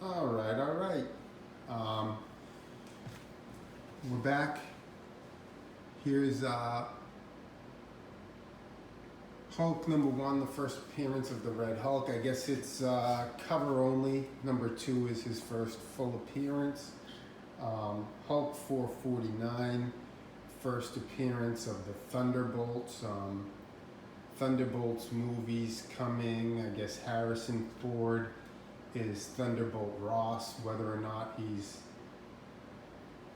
All right, all right. Um, we're back. Here's Hulk #1, the first appearance of the Red Hulk. I guess it's cover only. #2 is his first full appearance. Hulk 449, first appearance of the Thunderbolts. Thunderbolts movies coming. I guess Harrison Ford is Thunderbolt Ross. Whether or not he's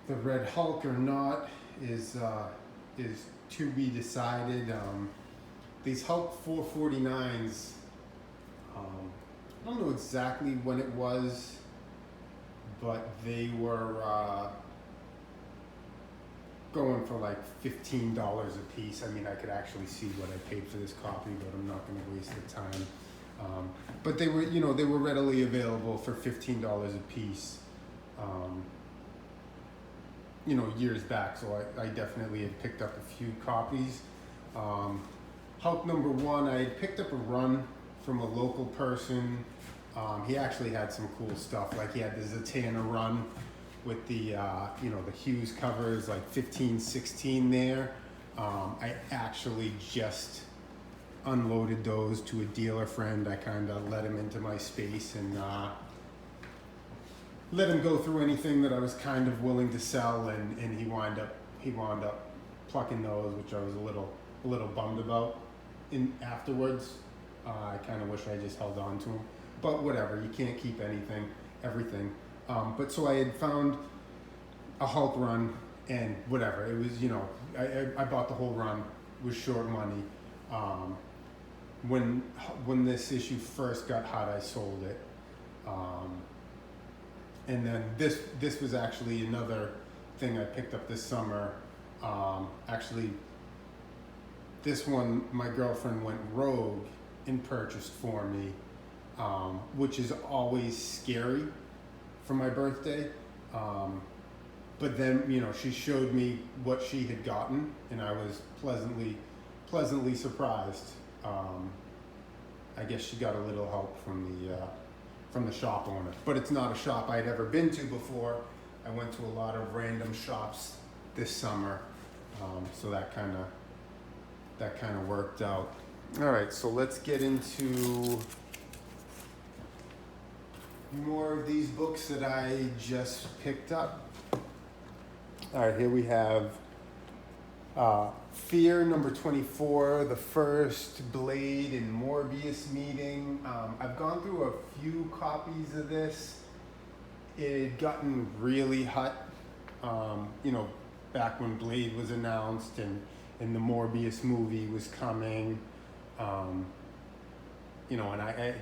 the Red Hulk or not is to be decided. These Hulk 449s, I don't know exactly when it was, but they were going for like $15 a piece. I mean, I could actually see what I paid for this copy, but I'm not going to waste the time. But they were, they were readily available for $15 a piece. Years back, so I definitely had picked up a few copies. Hulk #1, I had picked up a run from a local person. He actually had some cool stuff, like he had the Zatanna run with the the Hughes covers, like 15, 16 there. I actually just unloaded those to a dealer friend. I kind of let him into my space and let him go through anything that I was kind of willing to sell, and he wound up plucking those, which I was a little bummed about. Afterwards, I kind of wish I just held on to them, but whatever. You can't keep everything. But so I had found a Hulk run, and whatever. It was, I bought the whole run. It was short money. When this issue first got hot, I sold it. And then this was actually another thing I picked up this summer. Actually, this one my girlfriend went rogue and purchased for me, which is always scary for my birthday. But then, she showed me what she had gotten, and I was pleasantly surprised. I guess she got a little help from the shop owner, but it's not a shop I'd ever been to before. I went to a lot of random shops this summer, so that kind of worked out. All right, so let's get into more of these books that I just picked up. All right, here we have Fear #24, the first Blade and Morbius meeting. I've gone through a few copies of this. It had gotten really hot, back when Blade was announced and the Morbius movie was coming. And I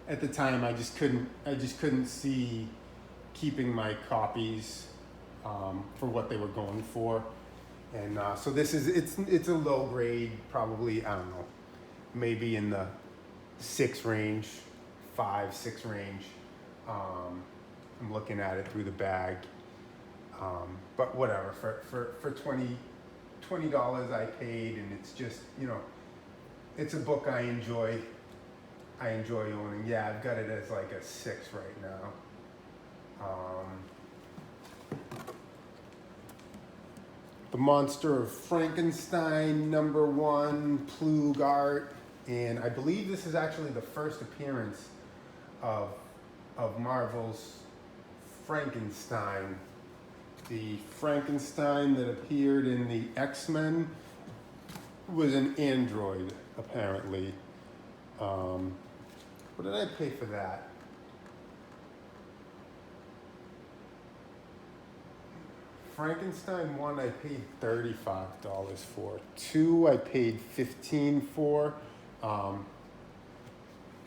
at the time I just couldn't see keeping my copies for what they were going for. And so it's a low grade, probably, I don't know, maybe in the 6 range, 5, 6 range. I'm looking at it through the bag. But whatever, for $20 I paid, and it's just, it's a book I enjoy owning. Yeah, I've got it as like a 6 right now. The Monster of Frankenstein #1, Plug art, and I believe this is actually the first appearance of Marvel's Frankenstein. The Frankenstein that appeared in the X-Men was an android, apparently. What did I pay for that? Frankenstein 1 I paid $35 for. 2 I paid $15 for.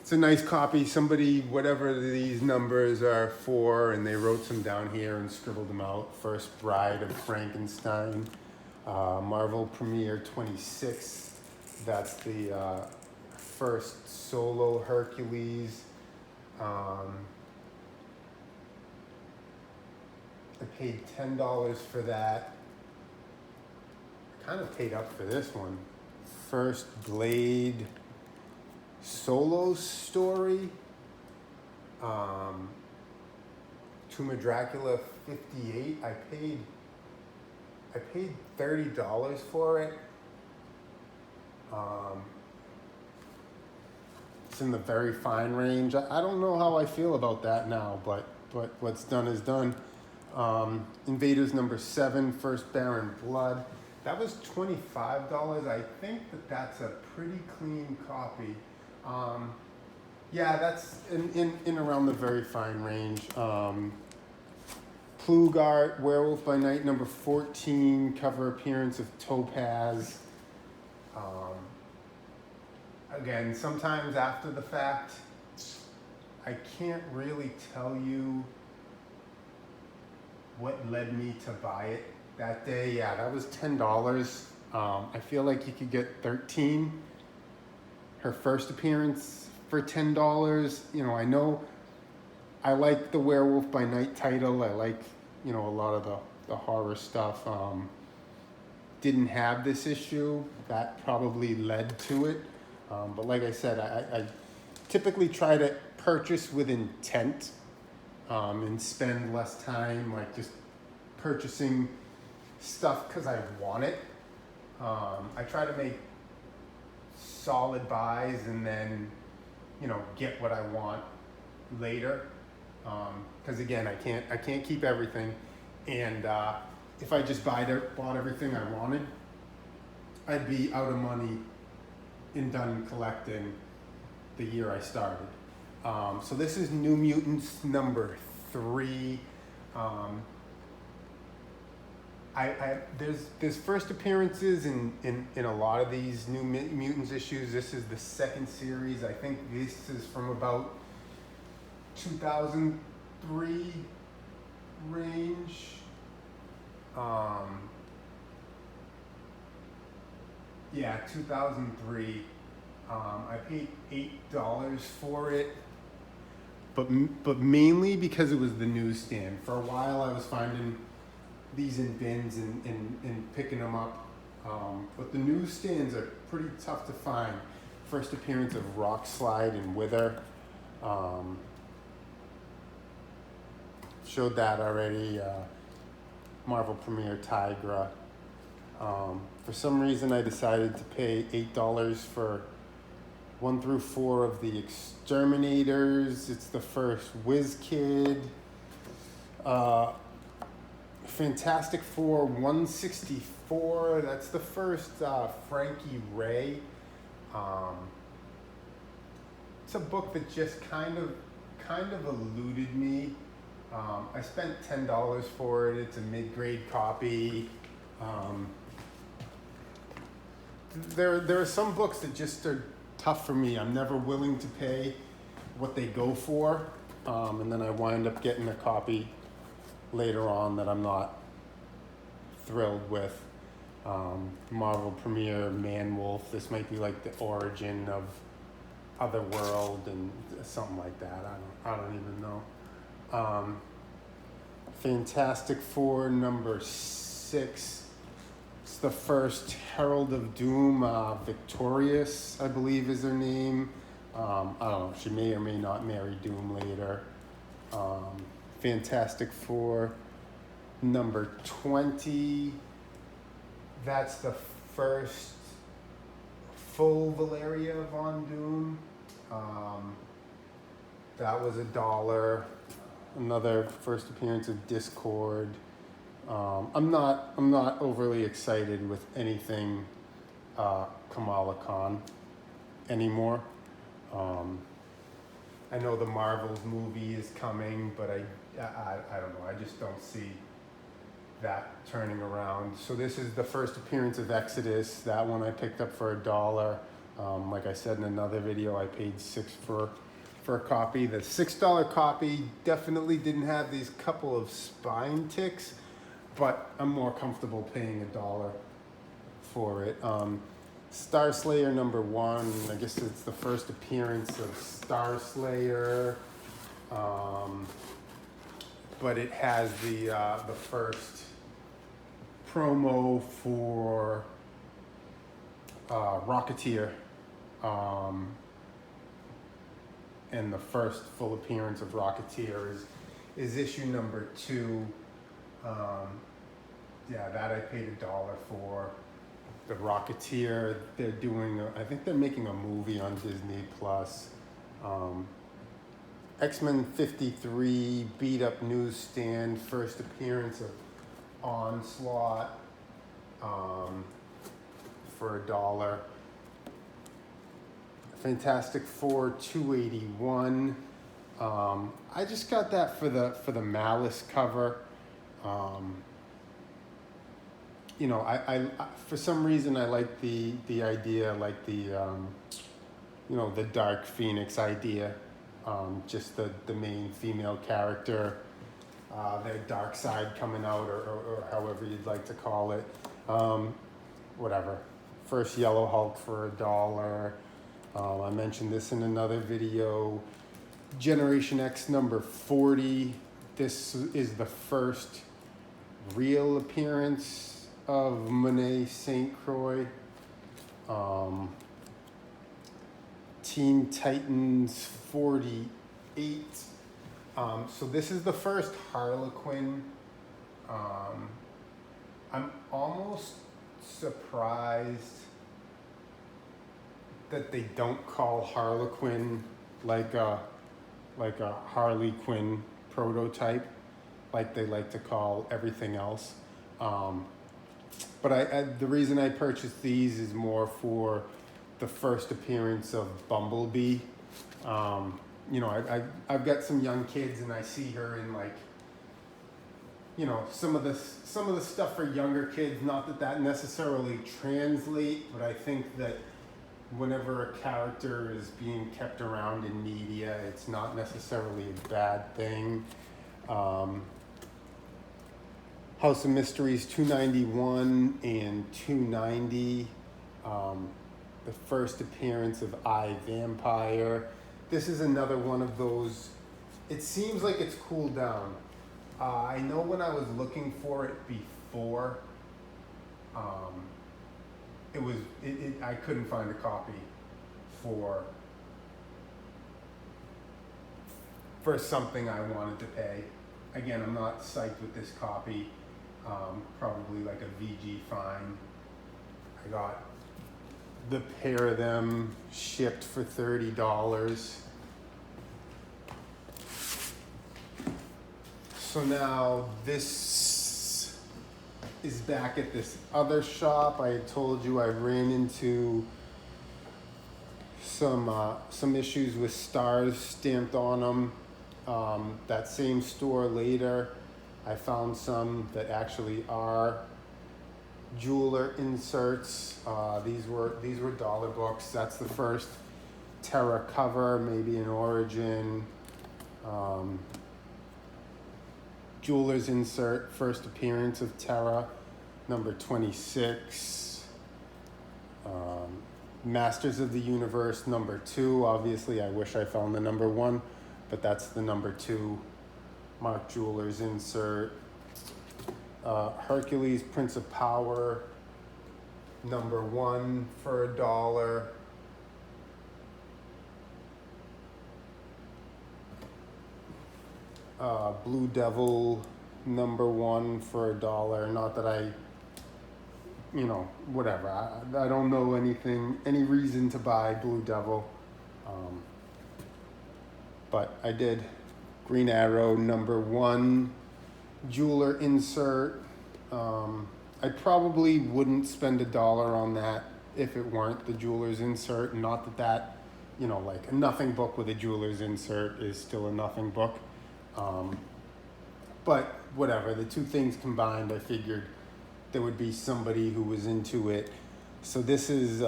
It's a nice copy. Somebody, whatever these numbers are for, and they wrote some down here and scribbled them out. First Bride of Frankenstein. Marvel Premiere 26. That's the first solo Hercules. I paid $10 for that. I kind of paid up for this one. First Blade solo story. Tomb of Dracula 58. I paid $30 for it. It's in the very fine range. I don't know how I feel about that now, but what's done is done. Invaders number 7, First Baron Blood. That was $25. I think that's a pretty clean copy. Yeah, that's in around the very fine range. Plugart, Werewolf by Night number 14, cover appearance of Topaz. Again, sometimes after the fact, I can't really tell you what led me to buy it that day. Yeah, that was $10. I feel like you could get 13. Her first appearance for $10. You know, I know I like the Werewolf by Night title. I like, you know, a lot of the horror stuff. Didn't have this issue. That probably led to it. But like I said, I typically try to purchase with intent and spend less time like just purchasing stuff because I want it. I try to make solid buys and then, you know, get what I want later. Because again, I can't keep everything. And if I just bought everything I wanted, I'd be out of money and done collecting the year I started. So this is New Mutants number 3. There's first appearances in a lot of these New Mutants issues. This is the second series. I think this is from about 2003 range. Yeah, 2003. I paid $8 for it, but mainly because it was the newsstand. For a while, I was finding these in bins and picking them up, but the newsstands are pretty tough to find. First appearance of Rock Slide and Wither. Showed that already. Marvel Premiere Tigra. For some reason, I decided to pay $8 for 1 through 4 of the Exterminators. It's the first Whiz Kid. Fantastic Four 164. That's the first Frankie Ray. It's a book that just kind of eluded me. I spent $10 for it. It's a mid-grade copy. There are some books that just are tough for me. I'm never willing to pay what they go for, and then I wind up getting a copy later on that I'm not thrilled with. Marvel Premiere Man Wolf. This might be like the origin of Otherworld and something like that. I don't even know. Fantastic Four number 6. It's the first Herald of Doom. Victorious, I believe, is her name. I don't know. She may or may not marry Doom later. Fantastic Four number 20. That's the first full Valeria Von Doom. That was $1. Another first appearance of Discord. I'm not overly excited with anything Kamala Khan anymore. I know the Marvels movie is coming, but I don't know. I just don't see that turning around. So this is the first appearance of Exodus. That one I picked up for $1. Like I said in another video, I paid $6 for a copy. The $6 copy definitely didn't have these couple of spine ticks, but I'm more comfortable paying $1 for it. Star Slayer number 1. I guess it's the first appearance of Star Slayer, but it has the first promo for Rocketeer. And the first full appearance of Rocketeer is issue number 2. Yeah, that I paid $1 for. The Rocketeer, they're doing, I think they're making a movie on Disney Plus. X-Men 53, beat up newsstand, first appearance of Onslaught, for $1. Fantastic Four 281. I just got that for the Malice cover. You know, I for some reason I like the idea, like the you know, the Dark Phoenix idea. Just the main female character, their dark side coming out, or however you'd like to call it. Whatever. First Yellow Hulk for $1. I mentioned this in another video. Generation X number 40. This is the first real appearance of Monet St. Croix. Teen Titans 48. So this is the first Harlequin. I'm almost surprised that they don't call Harlequin like a Harley Quinn prototype, like they like to call everything else. But the reason I purchased these is more for the first appearance of Bumblebee. You know, I've got some young kids, and I see her in, like, you know, some of the stuff for younger kids. Not that necessarily translate, but I think that whenever a character is being kept around in media, it's not necessarily a bad thing. House of Mysteries 291 and 290. The first appearance of I, Vampire. This is another one of those. It seems like it's cooled down. I know when I was looking for it before, I couldn't find a copy for something I wanted to pay. Again, I'm not psyched with this copy. Probably like a VG fine. I got the pair of them shipped for $30. So now this is back at this other shop. I had told you I ran into some issues with stars stamped on them. That same store later, I found some that actually are jeweler inserts. These were dollar books. That's the first Terra cover, maybe an Origin. Jeweler's insert, first appearance of Terra, number 26. Masters of the Universe, number 2. Obviously, I wish I found the number 1, but that's the number 2 Mark Jeweler's insert. Hercules, Prince of Power, number 1 for $1. Blue Devil, number 1 for $1. Not that I, you know, whatever. I don't know any reason to buy Blue Devil. But I did. Green Arrow, number 1, jeweler insert. I probably wouldn't spend $1 on that if it weren't the jeweler's insert. Not that, you know, like a nothing book with a jeweler's insert is still a nothing book. But whatever, the two things combined, I figured there would be somebody who was into it. So this is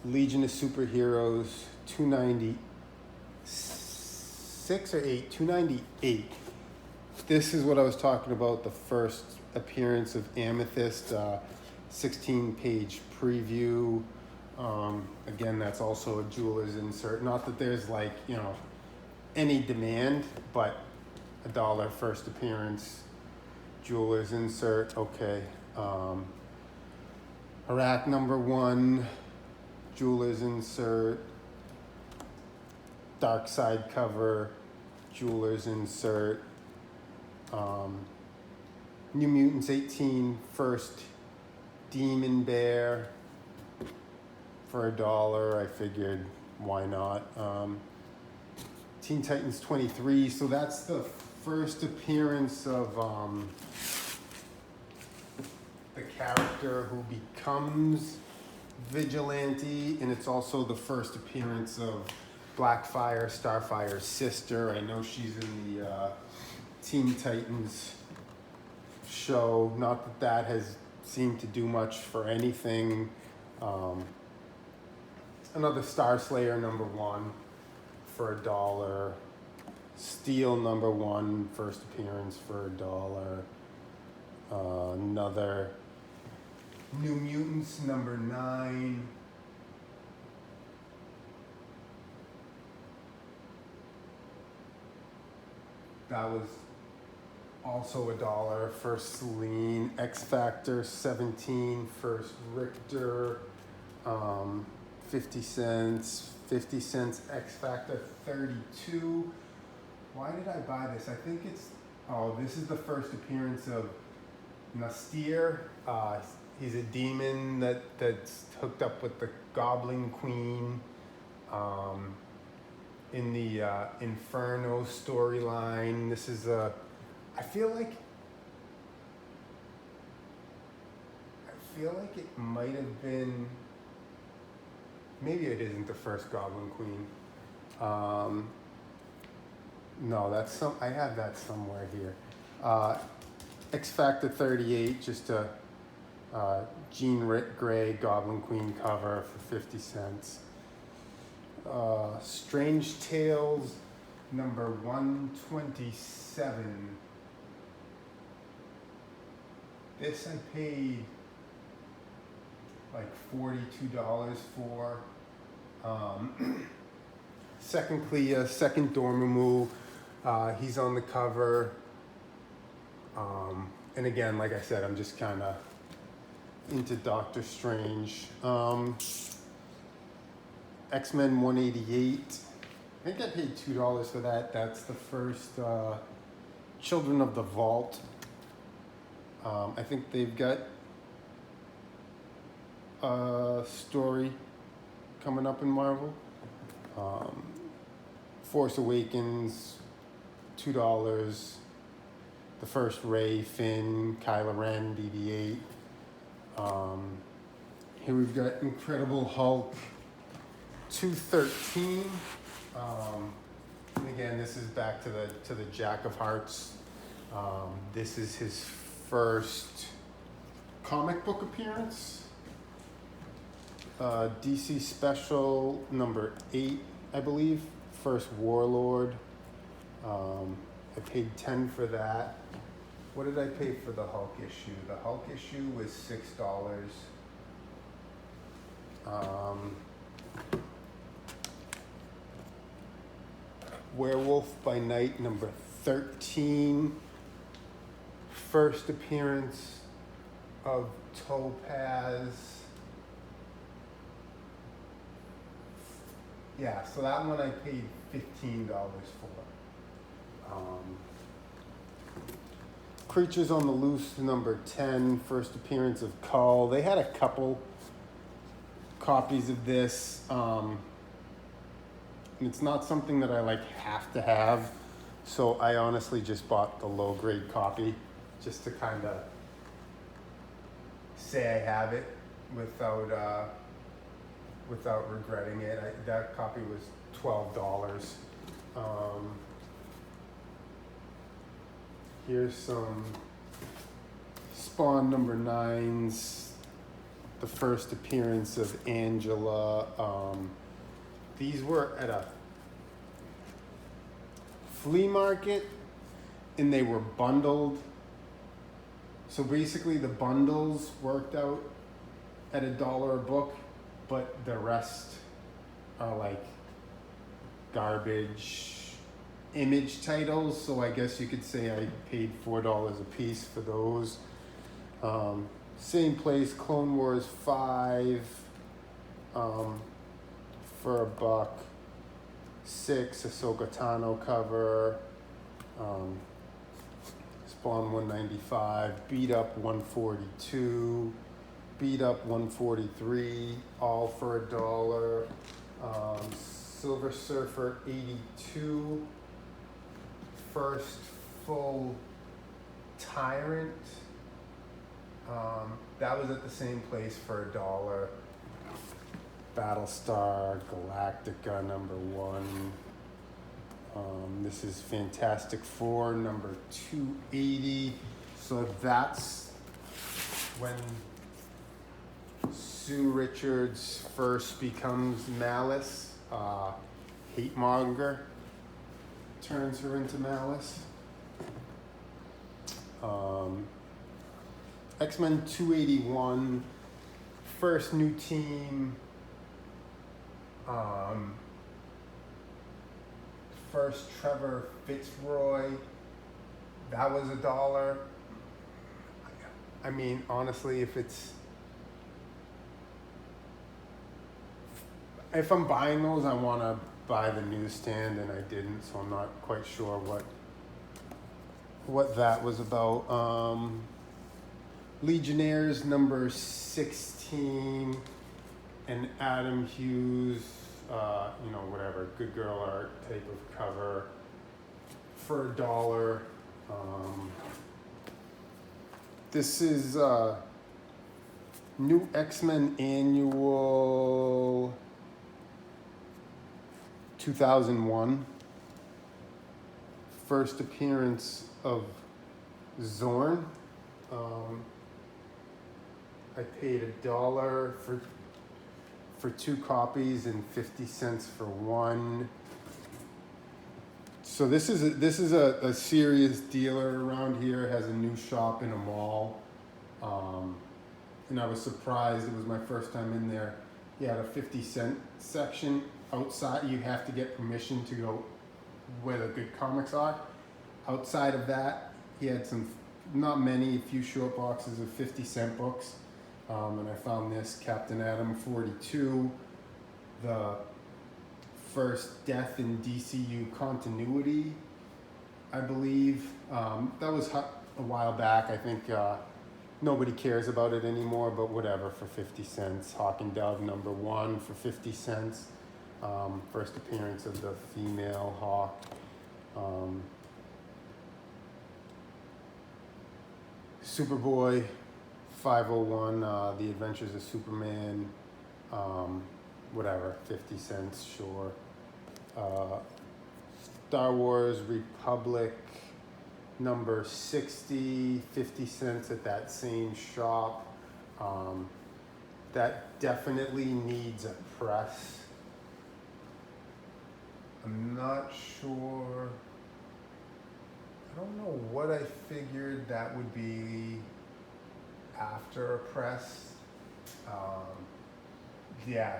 Legion of Superheroes 296 or 8, 298. This is what I was talking about, the first appearance of Amethyst, 16-page preview. Again, that's also a jeweler's insert. Not that there's, like, you know, any demand, but $1 first appearance, jeweler's insert. Okay. Harak number 1, jeweler's insert, dark side cover, jeweler's insert. New Mutants 18 first Demon Bear for $1. I figured, why not? Teen Titans 23, so that's the first appearance of the character who becomes Vigilante, and it's also the first appearance of Blackfire, Starfire's sister. I know she's in the Teen Titans show. Not that that has seemed to do much for anything. Another Star Slayer #1 for $1. Steel #1, first appearance for $1. Another New Mutants #9. That was also $1. First Celine. X Factor 17, first Richter, 50 cents. 50 cents X Factor 32. Why did I buy this? I think it's, this is the first appearance of Nastir. He's a demon that's hooked up with the Goblin Queen in the Inferno storyline. This is I feel like it might have been, maybe it isn't the first Goblin Queen. No, that's I have that somewhere here. X Factor 38, just a Jean Grey Goblin Queen cover for 50 cents. Strange Tales #127. This I paid like $42 for. Second Clea, second Dormammu. He's on the cover. And again, like I said, I'm just kind of into Doctor Strange. X-Men 188. I think I paid $2 for that. That's the first Children of the Vault. I think they've got a story coming up in Marvel. Force Awakens, $2. The first Rey, Finn, Kylo Ren, BB-8. Here we've got Incredible Hulk, $2.13. And again, this is back to the Jack of Hearts. This is his first comic book appearance. DC Special #8, I believe. First Warlord. I paid $10 for that. What did I pay for the Hulk issue? The Hulk issue was $6. Werewolf by Night #13. First appearance of Topaz. Yeah, so that one I paid $15 for. Creatures on the Loose #10. First appearance of Cull. They had a couple copies of this. And it's not something that I have to have. So I honestly just bought the low grade copy just to kind of say I have it without regretting it. That copy was $12. Here's some Spawn #9s. The first appearance of Angela. These were at a flea market and they were bundled. So basically the bundles worked out at $1 a book, but the rest are like garbage Image titles. So I guess you could say I paid $4 a piece for those. Same place, Clone Wars 5 for $1. 6, Ahsoka Tano cover, Spawn 195, Beat Up 142, Beat Up 143, all for $1. Silver Surfer 82, First Full Tyrant, that was at the same place for $1. Battlestar Galactica #1. This is Fantastic Four number 280. So that's when Sue Richards first becomes Malice. Hate Monger turns her into Malice. X-Men 281, first new team. First Trevor Fitzroy, that was $1. I mean, honestly, if I'm buying those, I want to buy the newsstand, and I didn't, so I'm not quite sure what that was about. Legionnaires number 16, and Adam Hughes, whatever, Good Girl Art type of cover for $1. This is New X-Men Annual 2001. First appearance of Zorn. I paid $1 for 2 copies and 50 cents for one. So this is a serious dealer around here. Has a new shop in a mall, and I was surprised. It was my first time in there. He had a 50-cent section outside. You have to get permission to go where the good comics are. Outside of that, he had a few short boxes of 50-cent books. And I found this, Captain Atom 42, the first death in DCU continuity, I believe. That was a while back. I think nobody cares about it anymore, but whatever, for 50 cents. Hawk and Dove #1 for 50 cents. First appearance of the female Hawk. Superboy 501, The Adventures of Superman, whatever, 50 cents, sure. Star Wars Republic number 60, 50 cents at that same shop. That definitely needs a press. I'm not sure. I don't know what I figured that would be after a press.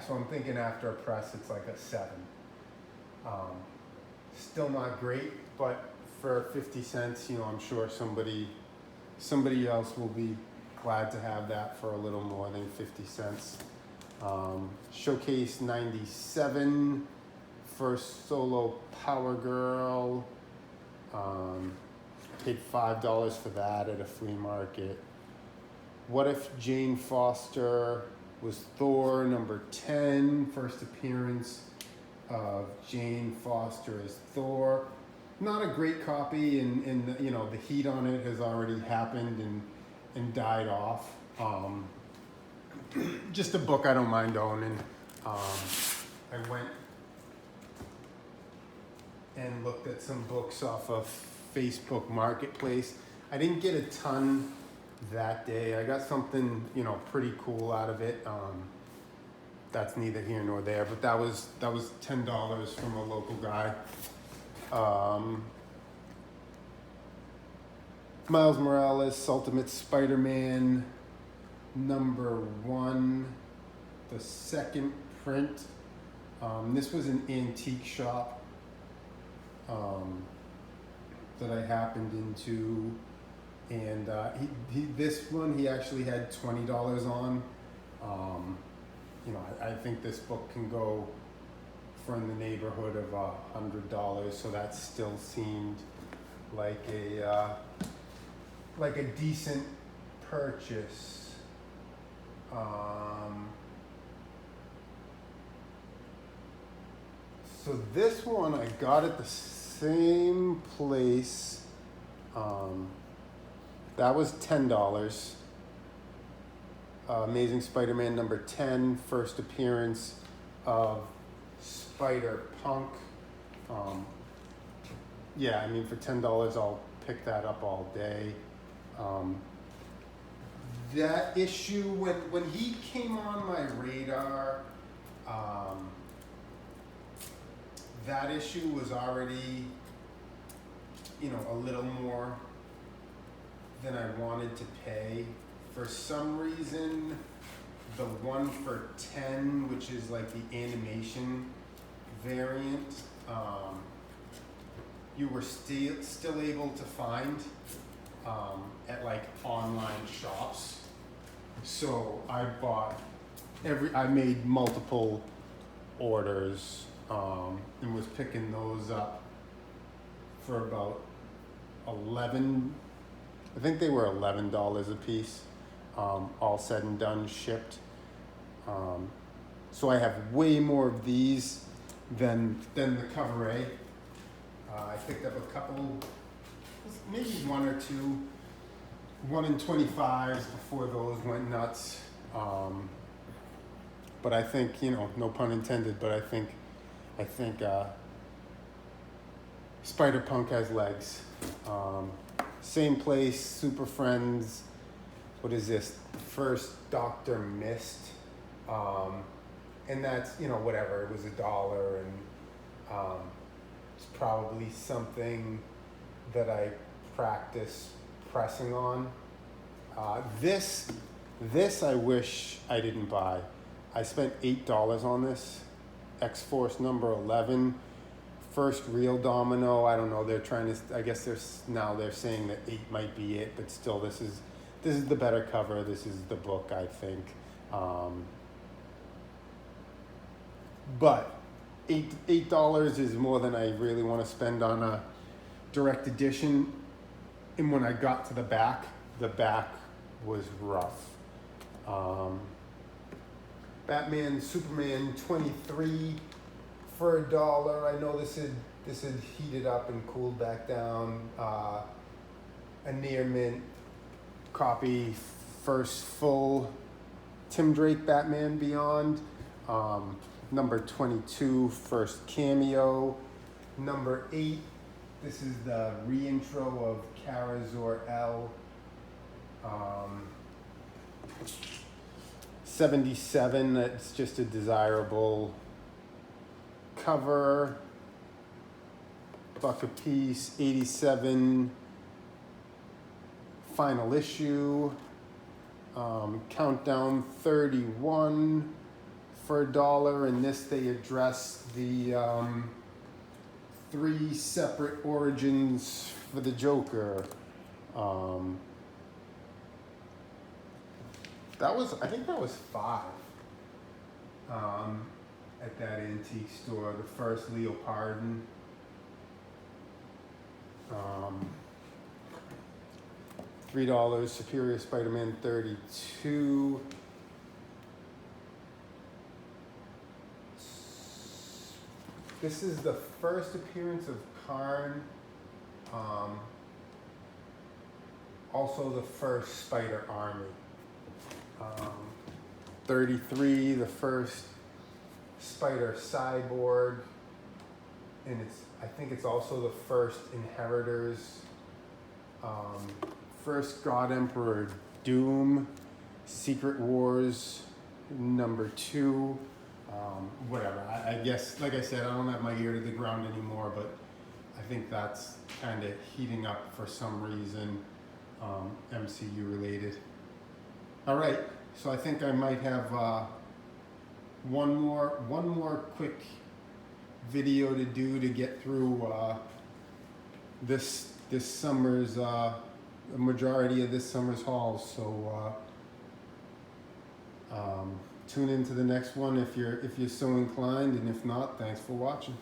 So I'm thinking after a press it's like a 7. Still not great, but for 50 cents, I'm sure somebody else will be glad to have that for a little more than 50 cents. Showcase 97, first solo Power Girl. Paid $5 for that at a flea market. What If Jane Foster was Thor number 10, first appearance of Jane Foster as Thor. Not a great copy, and the heat on it has already happened and died off. Just a book I don't mind owning. I went and looked at some books off of Facebook Marketplace. I didn't get a ton that day. I got something, pretty cool out of it. That's neither here nor there, but that was $10 from a local guy. Miles Morales, Ultimate Spider-Man #1, the second print. This was an antique shop that I happened into, and this one he actually had $20 on. I think this book can go for in the neighborhood of $100. So that still seemed like a decent purchase. So this one I got at the same place. That was $10. Amazing Spider-Man number 10, first appearance of Spider-Punk. Yeah, I mean, for $10, I'll pick that up all day. That issue, when he came on my radar, that issue was already, a little more than I wanted to pay. For some reason, the one for 10, which is like the animation variant, you were still able to find at like online shops. So I made multiple orders and was picking those up for about I think they were $11 a piece, all said and done, shipped. So I have way more of these than the cover A. I picked up a couple, maybe one or two, 1 in 25s before those went nuts. But I think, no pun intended, but I think Spider-Punk has legs. Same place, Super Friends. What is this? First Dr. Mist. And that's, whatever. It was $1, and it's probably something that I practice pressing on. This I wish I didn't buy. I spent $8 on this. X-Force number 11. First real domino. I don't know. They're trying to. I guess they're saying that 8 might be it, but still, this is the better cover. This is the book, I think. But $8 is more than I really want to spend on a direct edition. And when I got to the back was rough. Batman Superman 23 for $1. I know this had heated up and cooled back down. A near mint copy, first full Tim Drake Batman Beyond. Number 22, first cameo. Number 8, this is the reintro of Kara Zor-El. 77, that's just a desirable cover. $1 a piece. 87, final issue. Countdown 31 for $1. In this they address the 3 separate origins for the Joker. I think that was $5 at that antique store. The first Leo Pardon. $3, Superior Spider-Man 32. This is the first appearance of Karn. Also the first Spider Army. 33, the first Spider Cyborg. And I think it's also the first Inheritors. First God Emperor Doom. Secret Wars number 2. Whatever. I guess, like I said, I don't have my ear to the ground anymore, but I think that's kind of heating up for some reason, MCU related. All right, so I think I might have one more quick video to do to get through this summer's the majority of this summer's hauls. So tune into the next one if you're so inclined, and if not, thanks for watching.